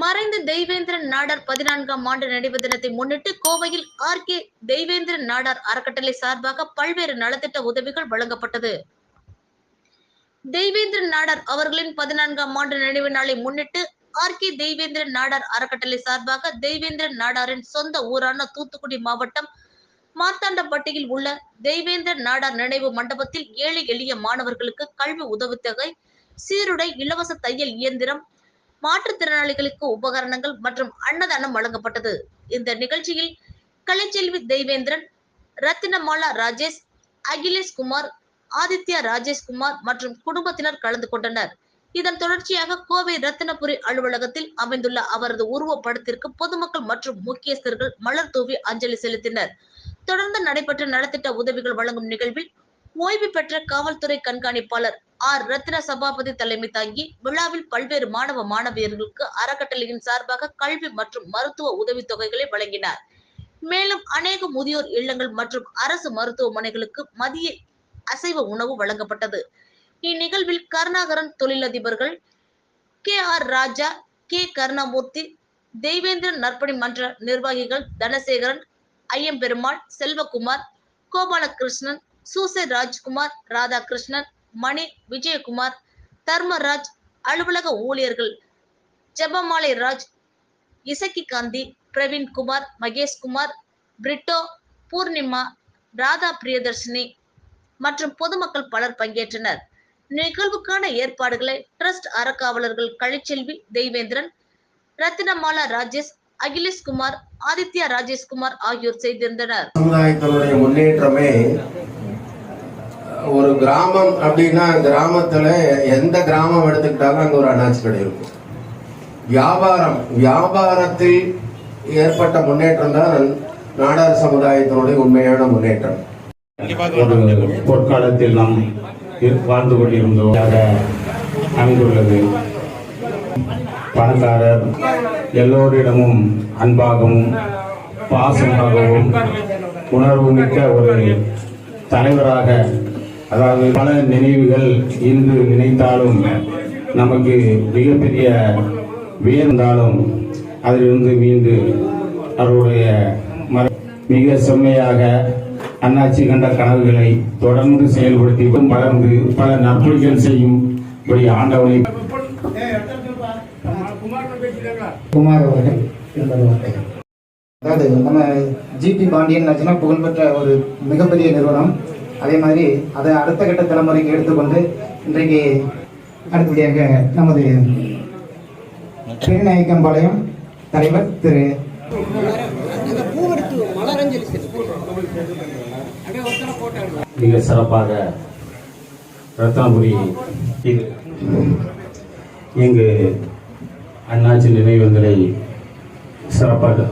மறைந்த தெய்வேந்திரன் நாடார் 14ஆம் ஆண்டு நினைவு தினத்தை முன்னிட்டு கோவையில் ஆர்.கே. தெய்வேந்திரன் நாடார் அறக்கட்டளை சார்பாக பல்வேறு நலத்திட்ட உதவிகள் வழங்கப்பட்டது. தெய்வேந்திரன் நாடார் அவர்களின் 14ஆம் ஆண்டு நினைவு நாளை முன்னிட்டு ஆர்.கே. தெய்வேந்திரன் நாடார் அறக்கட்டளை சார்பாக தெய்வேந்திரன் நாடாரின் சொந்த ஊரான தூத்துக்குடி மாவட்டம் மார்த்தாண்டப்பட்டியில் உள்ள தெய்வேந்திரன் நாடார் நினைவு மண்டபத்தில் ஏழை எளிய மாணவர்களுக்கு கல்வி உதவித்தொகை, சீருடை, இலவச தையல் இயந்திரம், மாற்றுத்திறனாளிகளுக்கு உபகரணங்கள் மற்றும் அன்னதானம் வழங்கப்பட்டது. இந்த நிகழ்ச்சியில் கலைச்செல்வி தெய்வேந்திரன், ரத்தினமாலா ராஜேஷ், அகிலேஷ் குமார், ஆதித்யா ராஜேஷ்குமார் மற்றும் குடும்பத்தினர் கலந்து கொண்டனர். இதன் தொடர்ச்சியாக கோவை ரத்தினபுரி அலுவலகத்தில் அமைந்துள்ள அவரது உருவப்படத்திற்கு பொதுமக்கள் மற்றும் முக்கியஸ்தர்கள் மலர் தூவி அஞ்சலி செலுத்தினர். தொடர்ந்து நடைபெற்ற நலத்திட்ட உதவிகள் வழங்கும் நிகழ்வில் ஓய்வு பெற்ற காவல்துறை கண்காணிப்பாளர் ஆர். ரத்தின சபாபதி தலைமை தாங்கி விழாவில் பல்வேறு மாணவ மாணவியர்களுக்கு அறக்கட்டளையின் சார்பாக கல்வி மற்றும் மருத்துவ உதவித்தொகைகளை வழங்கினார். மேலும் அநேக முதியோர் இல்லங்கள் மற்றும் அரசு மருத்துவமனைகளுக்கு மதிய அசைவ உணவு வழங்கப்பட்டது. இந்நிகழ்வில் கருணாகரன் தொழிலதிபர்கள் கே.ஆர். ராஜா, கே. கருணாமூர்த்தி, தெய்வேந்திரன் நற்பணி மன்ற நிர்வாகிகள் தனசேகரன், ஐயம்பெருமாள், செல்வகுமார், கோபாலகிருஷ்ணன், சூசை ராஜ்குமார், ராதாகிருஷ்ணன், மணி, விஜயகுமார், தர்மராஜ், அலுவலக ஊழியர்கள் ஜெபமாலை ராஜ், இசக்கி காந்தி, பிரவீன்குமார், மகேஷ்குமார், பிரிட்டோ, பூர்ணிமா, ராதா பிரியதர்ஷினி மற்றும் பொதுமக்கள் பலர் பங்கேற்றனர். நிகழ்வுக்கான ஏற்பாடுகளை டிரஸ்ட் அறக்காவலர்கள் கலைச்செல்வி தெய்வேந்திரன், ரத்தினமாலா ராஜேஷ், அகிலேஷ் குமார், ஆதித்யா ராஜேஷ்குமார் ஆகியோர் செய்திருந்தனர். சமுதாயத்தினுடைய முன்னேற்றமே ஒரு கிராமம் அப்படின்னா கிராமத்துல எந்த கிராமம் எடுத்துக்கிட்டாலும் அங்க ஒரு அண்ணாச்சி கடை இருக்கும். வியாபாரத்தில் ஏற்பட்ட முன்னேற்றம் தான் நாடார் சமுதாயத்தினுடைய உண்மையான முன்னேற்றம். பொற்காலத்தில் நாம் வாழ்ந்து கொண்டிருந்தோம் அமைந்துள்ளது. பணக்காரர் எல்லோரிடமும் அன்பாகவும் பாசமாகவும் உணர்வு மிக்க ஒரு தலைவராக, அதாவது பல நினைவுகள் இன்று நினைத்தாலும் நமக்கு மிகப்பெரிய வியந்தாலும் அதிலிருந்து மீண்டு அவருடைய மிக செம்மையாக அண்ணாச்சி கண்ட கனவுகளை தொடர்ந்து செயல்படுத்தி வளர்ந்து பல நற்பணிகள் செய்யும் ஆண்டவனை குமார் அவர்கள். அதாவது நம்ம ஜிபி பாண்டியன் புகழ்பெற்ற ஒரு மிகப்பெரிய நிறுவனம். அதே மாதிரி அதை அடுத்த கட்ட தலைமுறைக்கு எடுத்துக்கொண்டு இன்றைக்கு அடுத்தபடியாக நமது பெருநாயக்கம்பாளையம் தலைவர் திரு மிக சிறப்பாக ரத்னபுரி இங்கு அண்ணாச்சி நினைவுகளை சிறப்பாக